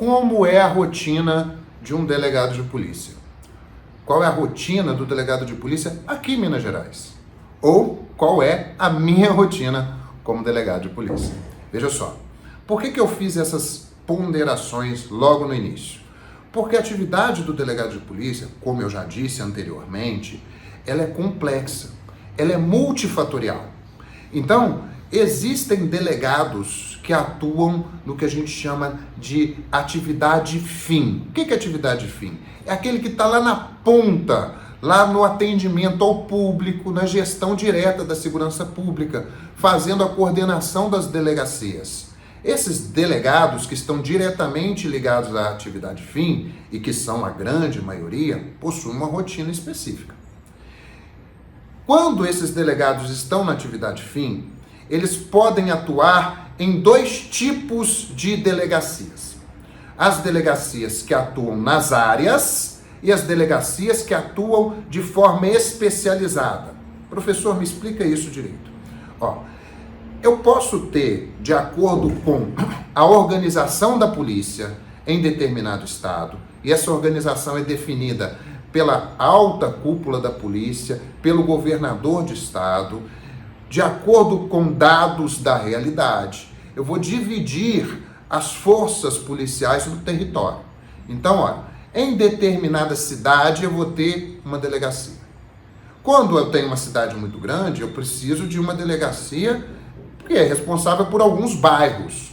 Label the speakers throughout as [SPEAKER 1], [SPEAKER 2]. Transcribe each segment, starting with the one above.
[SPEAKER 1] como é a rotina de um delegado de polícia? Qual é a rotina do delegado de polícia aqui em Minas Gerais? Ou qual é a minha rotina como delegado de polícia? Veja só, por que eu fiz essas ponderações logo no início? Porque a atividade do delegado de polícia, como eu já disse anteriormente, ela é complexa, ela é multifatorial. Então, existem delegados que atuam no que a gente chama de atividade fim. O que é atividade fim? É aquele que está lá na ponta, lá no atendimento ao público, na gestão direta da segurança pública, fazendo a coordenação das delegacias. Esses delegados que estão diretamente ligados à atividade fim, e que são a grande maioria, possuem uma rotina específica. Quando esses delegados estão na atividade fim, eles podem atuar em dois tipos de delegacias. As delegacias que atuam nas áreas e as delegacias que atuam de forma especializada. Professor, me explica isso direito. Eu posso ter, de acordo com a organização da polícia em determinado estado, e essa organização é definida pela alta cúpula da polícia, pelo governador de estado, de acordo com dados da realidade, eu vou dividir as forças policiais no território. Então, em determinada cidade eu vou ter uma delegacia. Quando eu tenho uma cidade muito grande, eu preciso de uma delegacia que é responsável por alguns bairros.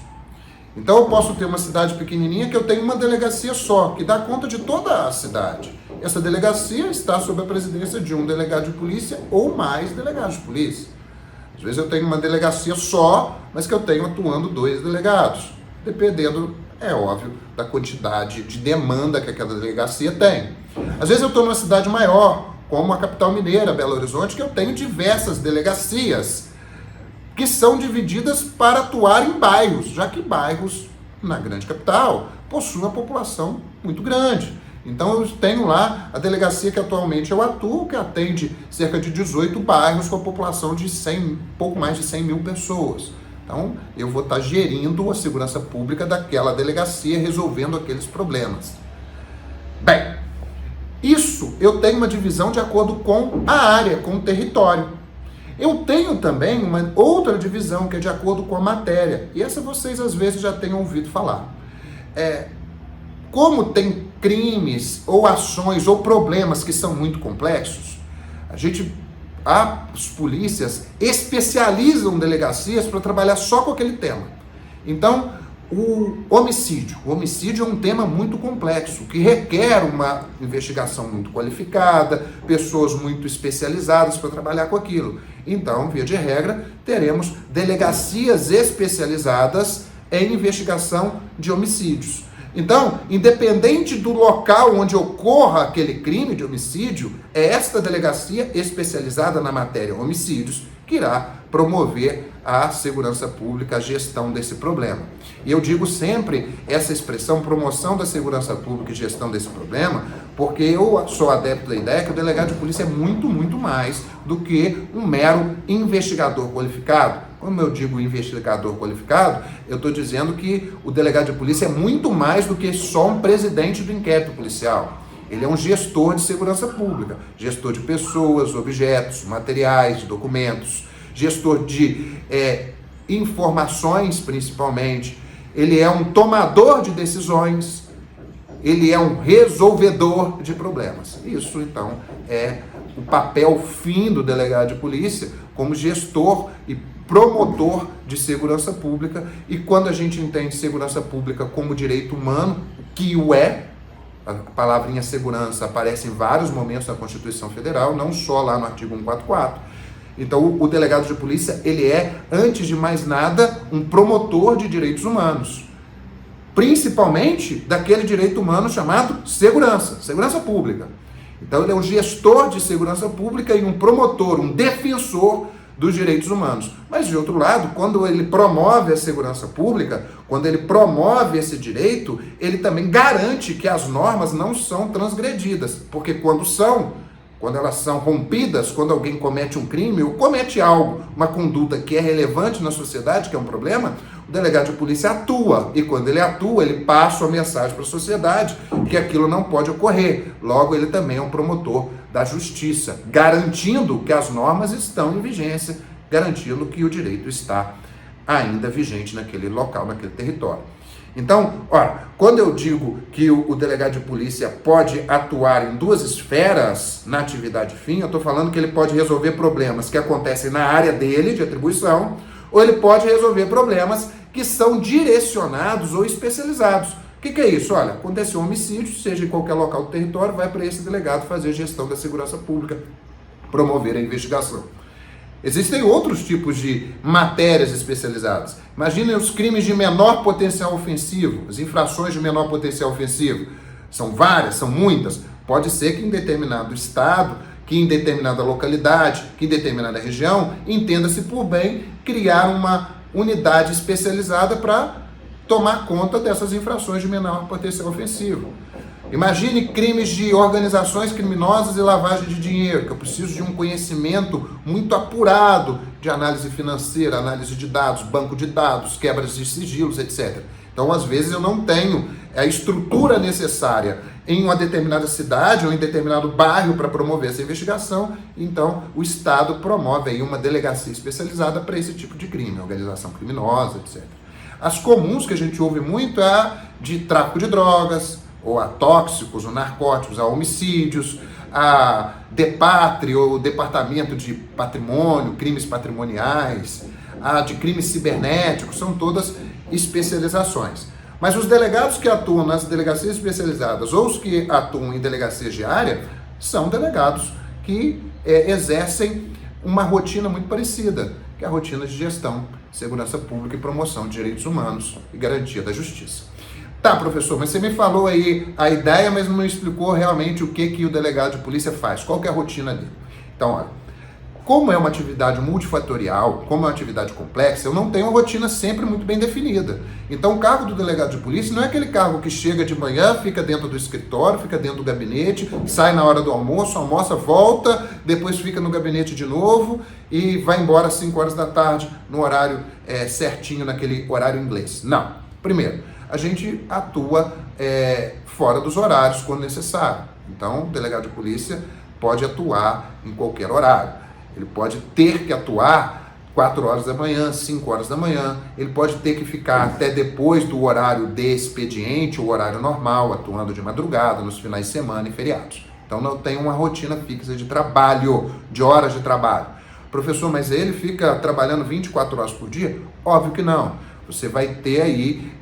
[SPEAKER 1] Então eu posso ter uma cidade pequenininha que eu tenho uma delegacia só, que dá conta de toda a cidade. Essa delegacia está sob a presidência de um delegado de polícia ou mais delegados de polícia. Às vezes eu tenho uma delegacia só, mas que eu tenho atuando 2 delegados, dependendo, é óbvio, da quantidade de demanda que aquela delegacia tem. Às vezes eu estou numa cidade maior, como a capital mineira, Belo Horizonte, que eu tenho diversas delegacias que são divididas para atuar em bairros, já que bairros na grande capital possuem uma população muito grande. Então eu tenho lá a delegacia que atualmente eu atuo, que atende cerca de 18 bairros com a população de pouco mais de 100 mil pessoas. Então eu vou estar gerindo a segurança pública daquela delegacia, resolvendo aqueles problemas. Bem, isso eu tenho uma divisão de acordo com a área, com o território. Eu tenho também uma outra divisão que é de acordo com a matéria. E essa vocês às vezes já têm ouvido falar. Como tem crimes ou ações ou problemas que são muito complexos, as polícias especializam delegacias para trabalhar só com aquele tema. Então, o homicídio é um tema muito complexo, que requer uma investigação muito qualificada, pessoas muito especializadas para trabalhar com aquilo. Então, via de regra, teremos delegacias especializadas em investigação de homicídios. Então, independente do local onde ocorra aquele crime de homicídio, é esta delegacia especializada na matéria homicídios que irá promover a segurança pública, a gestão desse problema. E eu digo sempre essa expressão, promoção da segurança pública e gestão desse problema, porque eu sou adepto da ideia que o delegado de polícia é muito, muito mais do que um mero investigador qualificado. Como eu digo investigador qualificado, eu estou dizendo que o delegado de polícia é muito mais do que só um presidente do inquérito policial. Ele é um gestor de segurança pública, gestor de pessoas, objetos, materiais, documentos, gestor de informações principalmente. Ele é um tomador de decisões, ele é um resolvedor de problemas. Isso, então, é o papel fim do delegado de polícia como gestor e promotor de segurança pública. E quando a gente entende segurança pública como direito humano, que o é, a palavrinha segurança aparece em vários momentos na Constituição Federal, não só lá no artigo 144. Então, o delegado de polícia, ele é, antes de mais nada, um promotor de direitos humanos. Principalmente daquele direito humano chamado segurança pública. Então, ele é um gestor de segurança pública e um promotor, um defensor dos direitos humanos. Mas, de outro lado, quando ele promove a segurança pública, quando ele promove esse direito, ele também garante que as normas não são transgredidas. Porque quando quando elas são rompidas, quando alguém comete um crime ou comete algo, uma conduta que é relevante na sociedade, que é um problema, o delegado de polícia atua. E quando ele atua, ele passa a mensagem para a sociedade que aquilo não pode ocorrer. Logo, ele também é um promotor da justiça, garantindo que as normas estão em vigência, garantindo que o direito está ainda vigente naquele local, naquele território. Então, olha, quando eu digo que o delegado de polícia pode atuar em duas esferas na atividade fim, eu estou falando que ele pode resolver problemas que acontecem na área dele, de atribuição, ou ele pode resolver problemas que são direcionados ou especializados. O que é isso? Olha, aconteceu um homicídio, seja em qualquer local do território, vai para esse delegado fazer gestão da segurança pública, promover a investigação. Existem outros tipos de matérias especializadas. Imaginem os crimes de menor potencial ofensivo, as infrações de menor potencial ofensivo. São várias, são muitas. Pode ser que em determinado estado, que em determinada localidade, que em determinada região, entenda-se por bem criar uma unidade especializada para tomar conta dessas infrações de menor potencial ofensivo. Imagine crimes de organizações criminosas e lavagem de dinheiro, que eu preciso de um conhecimento muito apurado de análise financeira, análise de dados, banco de dados, quebras de sigilos, etc. Então, às vezes, eu não tenho a estrutura necessária em uma determinada cidade ou em determinado bairro para promover essa investigação, então o Estado promove aí uma delegacia especializada para esse tipo de crime, organização criminosa, etc. As comuns que a gente ouve muito é a de tráfico de drogas, ou a tóxicos, ou narcóticos, a homicídios, a DEPATRI, ou Departamento de Patrimônio, crimes patrimoniais, a de crimes cibernéticos, são todas especializações. Mas os delegados que atuam nas delegacias especializadas ou os que atuam em delegacias de área são delegados que exercem uma rotina muito parecida, que é a rotina de gestão, segurança pública e promoção de direitos humanos e garantia da justiça. Tá, professor, mas você me falou aí a ideia, mas não me explicou realmente o que o delegado de polícia faz, qual que é a rotina dele. Então, olha, como é uma atividade multifatorial, como é uma atividade complexa, eu não tenho uma rotina sempre muito bem definida. Então, o cargo do delegado de polícia não é aquele cargo que chega de manhã, fica dentro do escritório, fica dentro do gabinete, sai na hora do almoço, almoça, volta, depois fica no gabinete de novo e vai embora às 5 horas da tarde, no horário certinho, naquele horário inglês. Não. Primeiro, a gente atua fora dos horários quando necessário. Então, o delegado de polícia pode atuar em qualquer horário. Ele pode ter que atuar 4 horas da manhã, 5 horas da manhã. Ele pode ter que ficar até depois do horário de expediente, o horário normal, atuando de madrugada, nos finais de semana e feriados. Então, não tem uma rotina fixa de trabalho, de horas de trabalho. Professor, mas ele fica trabalhando 24 horas por dia? Óbvio que não. Você vai ter aí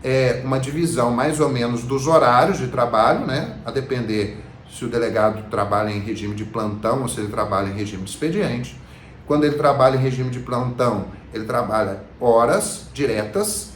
[SPEAKER 1] uma divisão mais ou menos dos horários de trabalho, né? A depender se o delegado trabalha em regime de plantão ou se ele trabalha em regime de expediente. Quando ele trabalha em regime de plantão, ele trabalha horas diretas,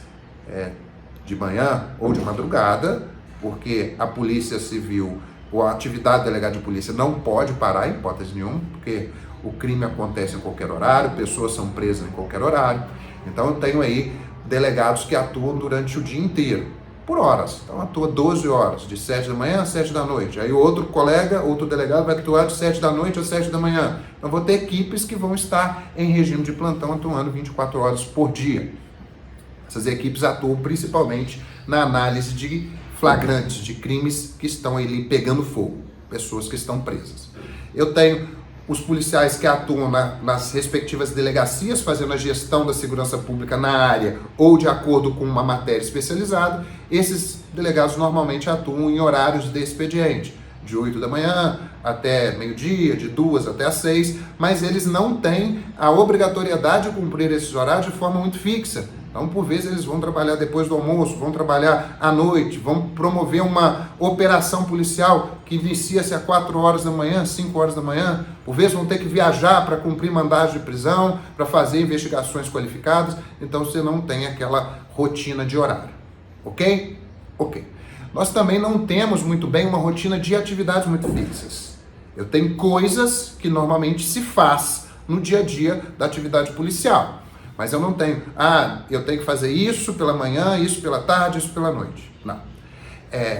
[SPEAKER 1] de manhã ou de madrugada, porque a Polícia Civil ou a atividade do delegado de polícia não pode parar em hipótese nenhuma, porque o crime acontece em qualquer horário, pessoas são presas em qualquer horário. Então eu tenho aí delegados que atuam durante o dia inteiro, por horas. Então atua 12 horas, de 7 da manhã às 7 da noite. Aí outro colega, outro delegado vai atuar de 7 da noite às 7 da manhã. Então vou ter equipes que vão estar em regime de plantão atuando 24 horas por dia. Essas equipes atuam principalmente na análise de flagrantes, de crimes que estão ali pegando fogo, pessoas que estão presas. Eu tenho os policiais que atuam nas respectivas delegacias, fazendo a gestão da segurança pública na área ou de acordo com uma matéria especializada. Esses delegados normalmente atuam em horários de expediente, de 8 da manhã até meio-dia, de 2 até as 6, mas eles não têm a obrigatoriedade de cumprir esses horários de forma muito fixa. Então, por vezes, eles vão trabalhar depois do almoço, vão trabalhar à noite, vão promover uma operação policial que inicia-se às 4 horas da manhã, 5 horas da manhã. Por vezes, vão ter que viajar para cumprir mandados de prisão, para fazer investigações qualificadas. Então, você não tem aquela rotina de horário. Ok? Ok. Nós também não temos muito bem uma rotina de atividades muito fixas. Eu tenho coisas que normalmente se faz no dia a dia da atividade policial. Mas eu não tenho, eu tenho que fazer isso pela manhã, isso pela tarde, isso pela noite. Não.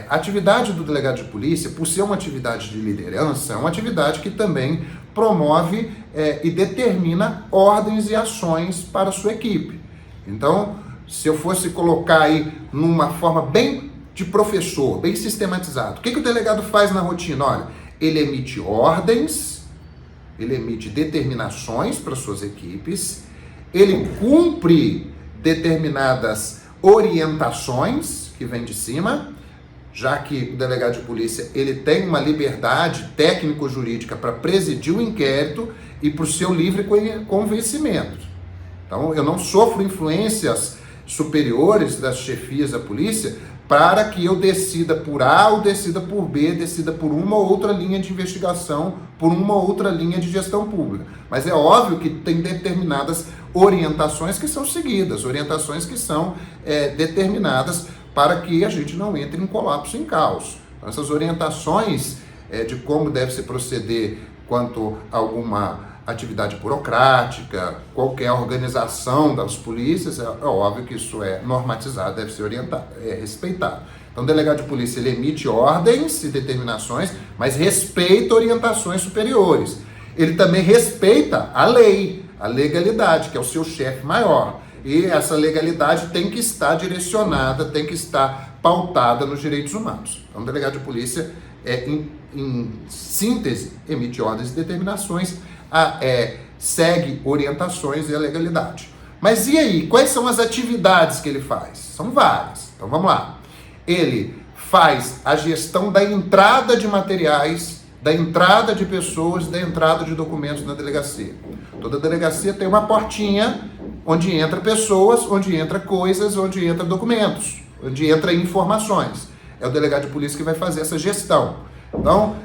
[SPEAKER 1] A atividade do delegado de polícia, por ser uma atividade de liderança, é uma atividade que também promove e determina ordens e ações para a sua equipe. Então, se eu fosse colocar aí numa forma bem de professor, bem sistematizado, o que o delegado faz na rotina? Olha, ele emite ordens, ele emite determinações para suas equipes, ele cumpre determinadas orientações que vêm de cima, já que o delegado de polícia ele tem uma liberdade técnico-jurídica para presidir o inquérito e para o seu livre convencimento. Então, eu não sofro influências superiores das chefias da polícia para que eu decida por A ou decida por B, decida por uma ou outra linha de investigação, por uma ou outra linha de gestão pública. Mas é óbvio que tem determinadas orientações que são seguidas, orientações que são determinadas para que a gente não entre em colapso, em caos. Então, essas orientações de como deve se proceder quanto a alguma atividade burocrática, qualquer organização das polícias, é óbvio que isso é normatizado, deve ser orientado, respeitado. Então, o delegado de polícia ele emite ordens e determinações, mas respeita orientações superiores. Ele também respeita a lei, a legalidade, que é o seu chefe maior. E essa legalidade tem que estar direcionada, tem que estar pautada nos direitos humanos. Então, o delegado de polícia, em síntese, emite ordens e determinações, segue orientações e a legalidade. Mas e aí? Quais são as atividades que ele faz? São várias. Então, vamos lá. Ele faz a gestão da entrada de materiais, da entrada de pessoas, da entrada de documentos na delegacia. Toda delegacia tem uma portinha onde entra pessoas, onde entra coisas, onde entra documentos, onde entra informações. É o delegado de polícia que vai fazer essa gestão. Então,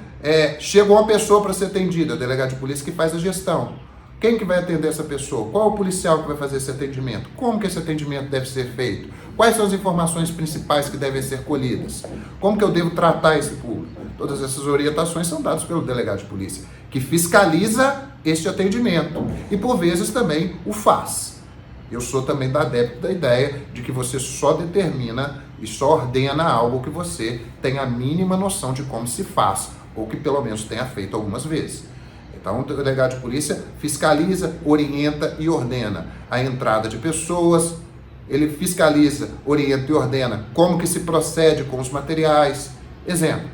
[SPEAKER 1] chegou uma pessoa para ser atendida, é o delegado de polícia que faz a gestão. Quem que vai atender essa pessoa? Qual é o policial que vai fazer esse atendimento? Como que esse atendimento deve ser feito? Quais são as informações principais que devem ser colhidas? Como que eu devo tratar esse público? Todas essas orientações são dadas pelo delegado de polícia, que fiscaliza este atendimento e, por vezes, também o faz. Eu sou também adepto da ideia de que você só determina e só ordena algo que você tem a mínima noção de como se faz, ou que pelo menos tenha feito algumas vezes. Então, o delegado de polícia fiscaliza, orienta e ordena a entrada de pessoas, ele fiscaliza, orienta e ordena como que se procede com os materiais. Exemplo,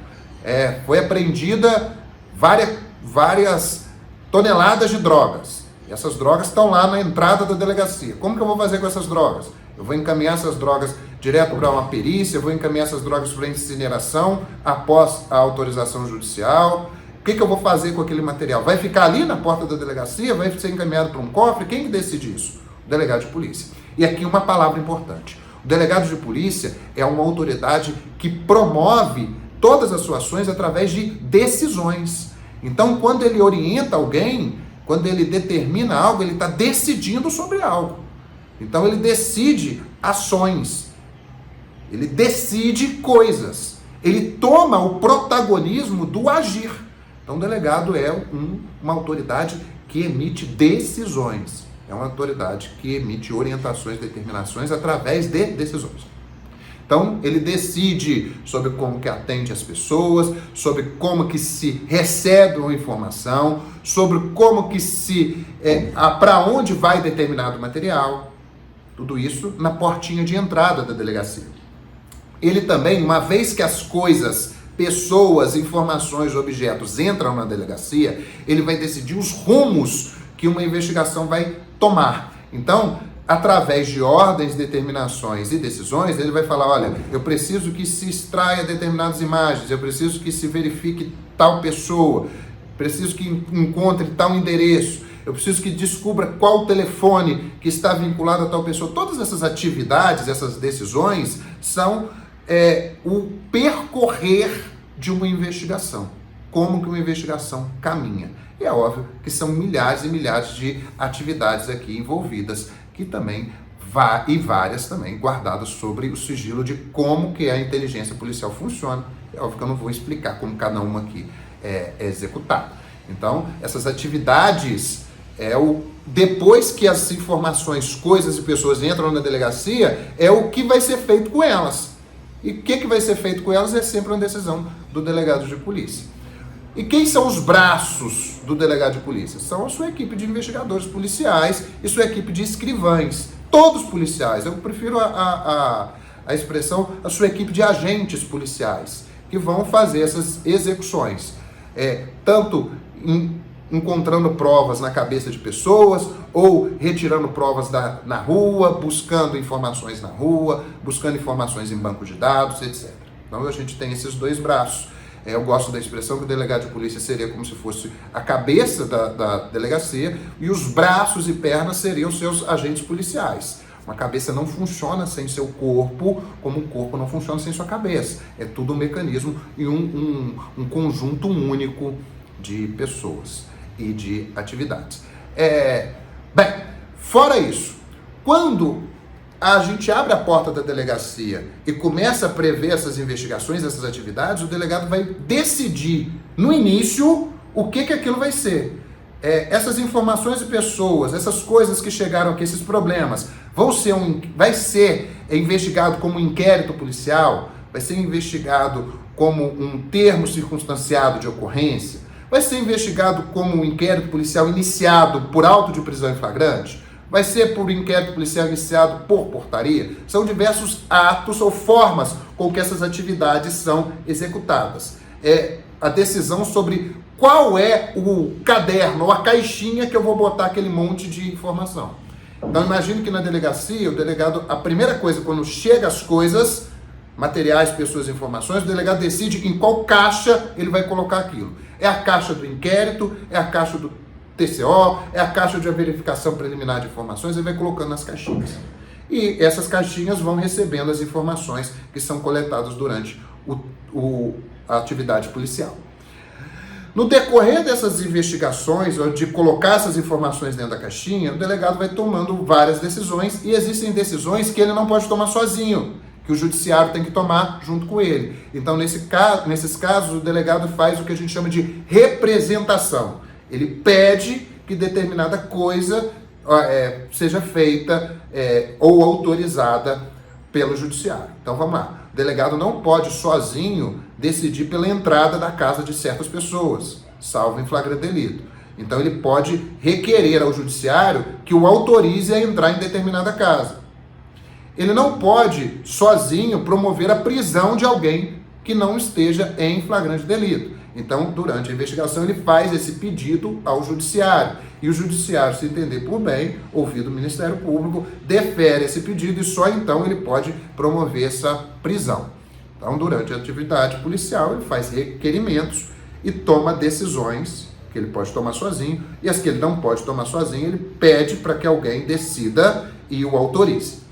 [SPEAKER 1] foi apreendida várias toneladas de drogas. E essas drogas estão lá na entrada da delegacia. Como que eu vou fazer com essas drogas? Eu vou encaminhar essas drogas direto para uma perícia, eu vou encaminhar essas drogas para incineração após a autorização judicial. O que eu vou fazer com aquele material? Vai ficar ali na porta da delegacia? Vai ser encaminhado para um cofre? Quem que decide isso? O delegado de polícia. E aqui uma palavra importante. O delegado de polícia é uma autoridade que promove todas as suas ações através de decisões. Então, quando ele orienta alguém, quando ele determina algo, ele está decidindo sobre algo. Então, ele decide ações. Ele decide coisas. Ele toma o protagonismo do agir. Então, o delegado é uma autoridade que emite decisões. É uma autoridade que emite orientações, determinações através de decisões. Então, ele decide sobre como que atende as pessoas, sobre como que se recebe uma informação, sobre como que para onde vai determinado material. Tudo isso na portinha de entrada da delegacia. Ele também, uma vez que as coisas, pessoas, informações, objetos entram na delegacia, ele vai decidir os rumos que uma investigação vai tomar. Então, através de ordens, determinações e decisões, ele vai falar, olha, eu preciso que se extraia determinadas imagens, eu preciso que se verifique tal pessoa, preciso que encontre tal endereço, eu preciso que descubra qual telefone que está vinculado a tal pessoa. Todas essas atividades, essas decisões, são o percorrer de uma investigação. Como que uma investigação caminha. E é óbvio que são milhares e milhares de atividades aqui envolvidas, que também e várias também guardadas sobre o sigilo de como que a inteligência policial funciona. É óbvio que eu não vou explicar como cada uma aqui é executada. Então, essas atividades, depois que as informações, coisas e pessoas entram na delegacia, é o que vai ser feito com elas. E o que vai ser feito com elas é sempre uma decisão do delegado de polícia. E quem são os braços do delegado de polícia? São a sua equipe de investigadores policiais e sua equipe de escrivães. Todos policiais. Eu prefiro a expressão, a sua equipe de agentes policiais, que vão fazer essas execuções. Tanto encontrando provas na cabeça de pessoas, ou retirando provas na rua, buscando informações na rua, buscando informações em banco de dados, etc. Então a gente tem esses dois braços. Eu gosto da expressão que o delegado de polícia seria como se fosse a cabeça da delegacia e os braços e pernas seriam seus agentes policiais. Uma cabeça não funciona sem seu corpo, como um corpo não funciona sem sua cabeça. É tudo um mecanismo e um conjunto único de pessoas e de atividades. Bem, fora isso, quando a gente abre a porta da delegacia e começa a prever essas investigações, essas atividades, o delegado vai decidir no início o que aquilo vai ser. Essas informações de pessoas, essas coisas que chegaram aqui, esses problemas, vai ser investigado como um inquérito policial, vai ser investigado como um termo circunstanciado de ocorrência, vai ser investigado como um inquérito policial iniciado por auto de prisão em flagrante, vai ser por inquérito policial iniciado por portaria. São diversos atos ou formas com que essas atividades são executadas. A decisão sobre qual é o caderno ou a caixinha que eu vou botar aquele monte de informação. Então imagine que na delegacia, o delegado, a primeira coisa, quando chega as coisas, materiais, pessoas, informações, o delegado decide em qual caixa ele vai colocar aquilo. É a caixa do inquérito, é a caixa do TCO, é a caixa de verificação preliminar de informações, ele vai colocando nas caixinhas. E essas caixinhas vão recebendo as informações que são coletadas durante a atividade policial. No decorrer dessas investigações, ou de colocar essas informações dentro da caixinha, o delegado vai tomando várias decisões, e existem decisões que ele não pode tomar sozinho, que o judiciário tem que tomar junto com ele. Então, nesses casos, o delegado faz o que a gente chama de representação. Ele pede que determinada coisa seja feita ou autorizada pelo judiciário. Então, vamos lá. O delegado não pode sozinho decidir pela entrada da casa de certas pessoas, salvo em flagrante delito. Então, ele pode requerer ao judiciário que o autorize a entrar em determinada casa. Ele não pode, sozinho, promover a prisão de alguém que não esteja em flagrante delito. Então, durante a investigação, ele faz esse pedido ao judiciário. E o judiciário, se entender por bem, ouvido o Ministério Público, defere esse pedido e só então ele pode promover essa prisão. Então, durante a atividade policial, ele faz requerimentos e toma decisões que ele pode tomar sozinho, e as que ele não pode tomar sozinho, ele pede para que alguém decida e o autorize.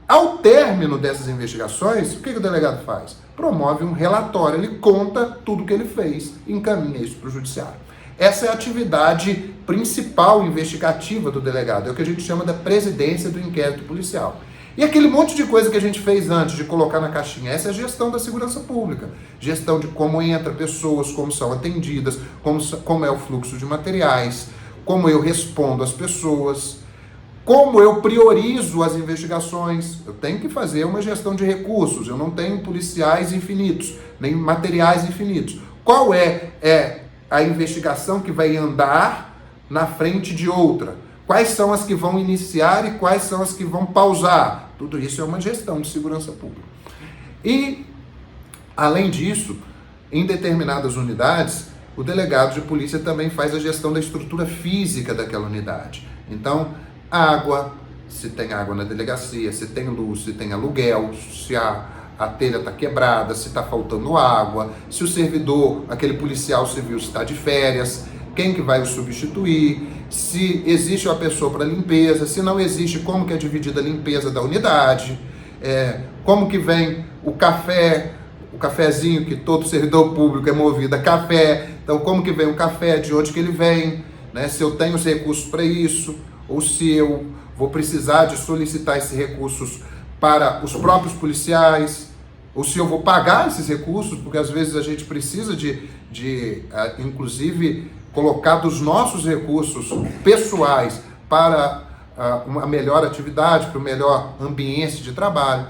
[SPEAKER 1] Ao término dessas investigações, o que o delegado faz? Promove um relatório, ele conta tudo que ele fez e encaminha isso para o judiciário. Essa é a atividade principal investigativa do delegado, é o que a gente chama da presidência do inquérito policial. E aquele monte de coisa que a gente fez antes de colocar na caixinha, essa é a gestão da segurança pública. Gestão de como entra pessoas, como são atendidas, como é o fluxo de materiais, como eu respondo às pessoas, como eu priorizo as investigações. Eu tenho que fazer uma gestão de recursos, eu não tenho policiais infinitos, nem materiais infinitos. Qual é a investigação que vai andar na frente de outra? Quais são as que vão iniciar e quais são as que vão pausar? Tudo isso é uma gestão de segurança pública. E, além disso, em determinadas unidades, o delegado de polícia também faz a gestão da estrutura física daquela unidade. Então, água, se tem água na delegacia, se tem luz, se tem aluguel, se a telha está quebrada, se está faltando água, se o servidor, aquele policial civil, está de férias, quem que vai o substituir, se existe uma pessoa para limpeza, se não existe, como que é dividida a limpeza da unidade, como que vem o café, o cafezinho que todo servidor público é movido a café, então como que vem o café, de onde que ele vem, né? Se eu tenho os recursos para isso, ou se eu vou precisar de solicitar esses recursos para os próprios policiais, ou se eu vou pagar esses recursos, porque às vezes a gente precisa inclusive, colocar dos nossos recursos pessoais para uma melhor atividade, para o melhor ambiente de trabalho.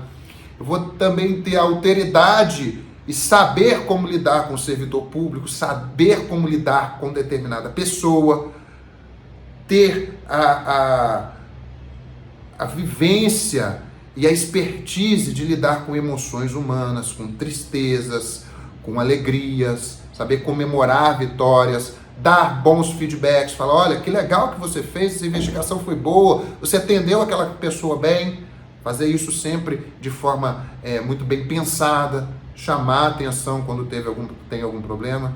[SPEAKER 1] eu vou também ter alteridade e saber como lidar com o servidor público, saber como lidar com determinada pessoa, ter a vivência e a expertise de lidar com emoções humanas, com tristezas, com alegrias, saber comemorar vitórias, dar bons feedbacks, falar, olha, que legal que você fez, essa investigação foi boa, você atendeu aquela pessoa bem, fazer isso sempre de forma muito bem pensada, chamar a atenção quando tem algum problema,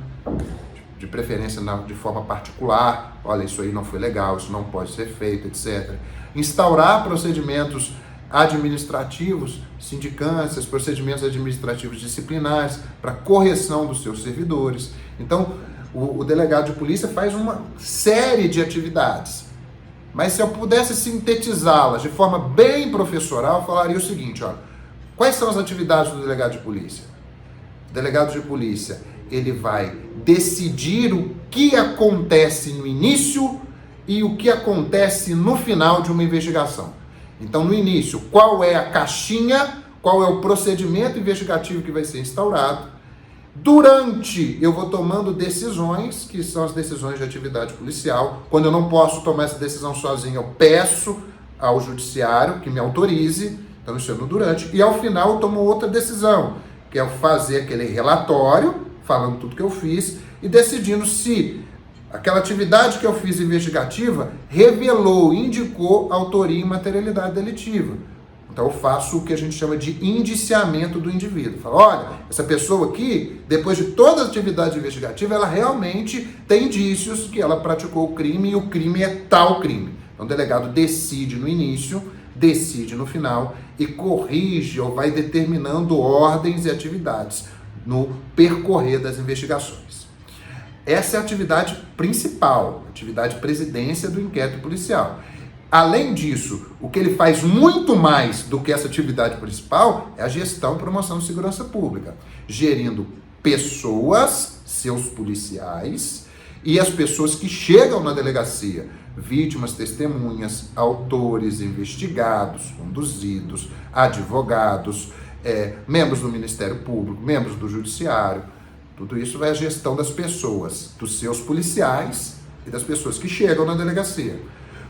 [SPEAKER 1] de preferência de forma particular, olha, isso aí não foi legal, isso não pode ser feito, etc. Instaurar procedimentos administrativos, sindicâncias, procedimentos administrativos disciplinares para correção dos seus servidores. Então, o delegado de polícia faz uma série de atividades. Mas se eu pudesse sintetizá-las de forma bem professoral, eu falaria o seguinte, ó, quais são as atividades do delegado de polícia? O delegado de polícia, ele vai decidir o que acontece no início e o que acontece no final de uma investigação. Então, no início, qual é a caixinha, qual é o procedimento investigativo que vai ser instaurado. Durante, eu vou tomando decisões, que são as decisões de atividade policial. Quando eu não posso tomar essa decisão sozinho, eu peço ao judiciário que me autorize. Então, isso é no durante. E ao final, eu tomo outra decisão, que é fazer aquele relatório, falando tudo que eu fiz, e decidindo se aquela atividade que eu fiz investigativa revelou, indicou autoria e materialidade delitiva. Então eu faço o que a gente chama de indiciamento do indivíduo. Falo, olha, essa pessoa aqui, depois de toda a atividade investigativa, ela realmente tem indícios que ela praticou o crime e o crime é tal crime. Então o delegado decide no início, decide no final e corrige ou vai determinando ordens e atividades no percorrer das investigações. Essa é a atividade principal, atividade presidência do inquérito policial. Além disso, o que ele faz muito mais do que essa atividade principal é a gestão, promoção de segurança pública, gerindo pessoas, seus policiais e as pessoas que chegam na delegacia, vítimas, testemunhas, autores, investigados, conduzidos, advogados, membros do Ministério Público, membros do Judiciário. Tudo isso vai à gestão das pessoas, dos seus policiais e das pessoas que chegam na delegacia.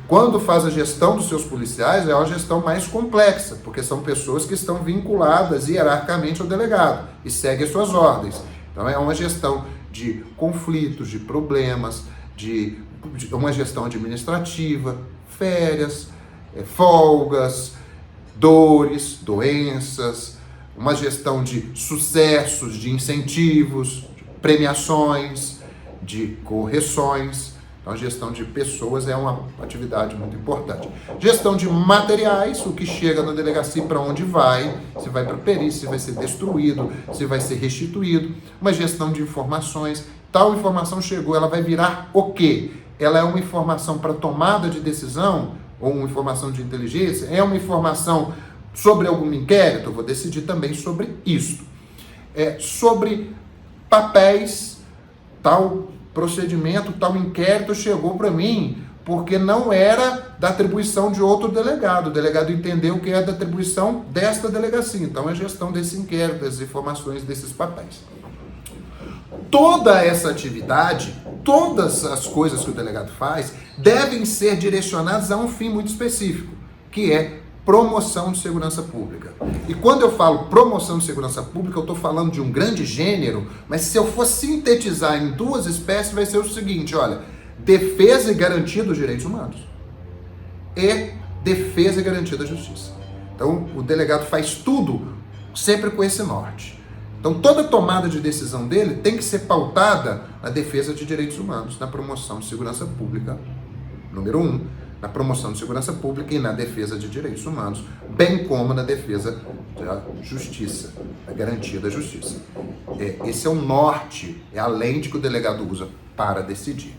[SPEAKER 1] Quando faz a gestão dos seus policiais, é uma gestão mais complexa, porque são pessoas que estão vinculadas hierarquicamente ao delegado e seguem suas ordens. Então é uma gestão de conflitos, de problemas, de uma gestão administrativa, férias, folgas, dores, doenças, uma gestão de sucessos, de incentivos, de premiações, de correções. Então, a gestão de pessoas é uma atividade muito importante. Gestão de materiais, o que chega na delegacia, para onde vai, se vai para perícia, se vai ser destruído, se vai ser restituído. Uma gestão de informações. Tal informação chegou, ela vai virar o quê? Ela é uma informação para tomada de decisão, ou uma informação de inteligência? É uma informação sobre algum inquérito? Eu vou decidir também sobre isto. Sobre papéis, tal procedimento, tal inquérito chegou para mim porque não era da atribuição de outro delegado. O delegado entendeu que é da atribuição desta delegacia. Então, é a gestão desse inquérito, das informações desses papéis. Toda essa atividade, todas as coisas que o delegado faz, devem ser direcionadas a um fim muito específico, que é promoção de segurança pública. E quando eu falo promoção de segurança pública, eu estou falando de um grande gênero, mas se eu for sintetizar em duas espécies, vai ser o seguinte, olha, defesa e garantia dos direitos humanos e defesa e garantia da justiça. Então, o delegado faz tudo sempre com esse norte. Então, toda tomada de decisão dele tem que ser pautada na defesa de direitos humanos, na promoção de segurança pública, número 1, na promoção de segurança pública e na defesa de direitos humanos, bem como na defesa da justiça, da garantia da justiça. Esse é o norte, é a lente que o delegado usa para decidir.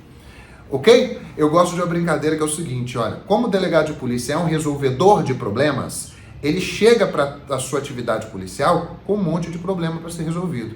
[SPEAKER 1] Ok? Eu gosto de uma brincadeira que é o seguinte, olha, como o delegado de polícia é um resolvedor de problemas, ele chega para a sua atividade policial com um monte de problema para ser resolvido.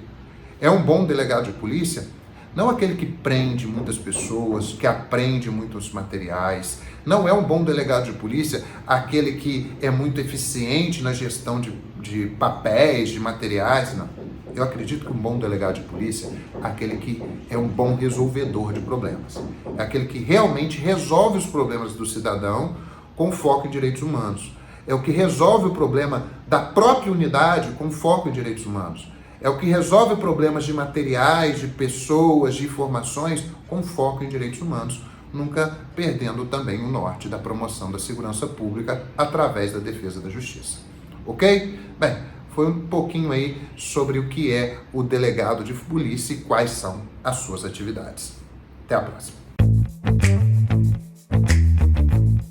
[SPEAKER 1] É um bom delegado de polícia? não aquele que prende muitas pessoas, que apreende muitos materiais. Não é um bom delegado de polícia aquele que é muito eficiente na gestão de papéis, de materiais, não. Eu acredito que um bom delegado de polícia é aquele que é um bom resolvedor de problemas. É aquele que realmente resolve os problemas do cidadão com foco em direitos humanos. É o que resolve o problema da própria unidade com foco em direitos humanos. É o que resolve problemas de materiais, de pessoas, de informações com foco em direitos humanos, nunca perdendo também o norte da promoção da segurança pública através da defesa da justiça. Ok? Bem, foi um pouquinho aí sobre o que é o delegado de polícia e quais são as suas atividades. Até a próxima.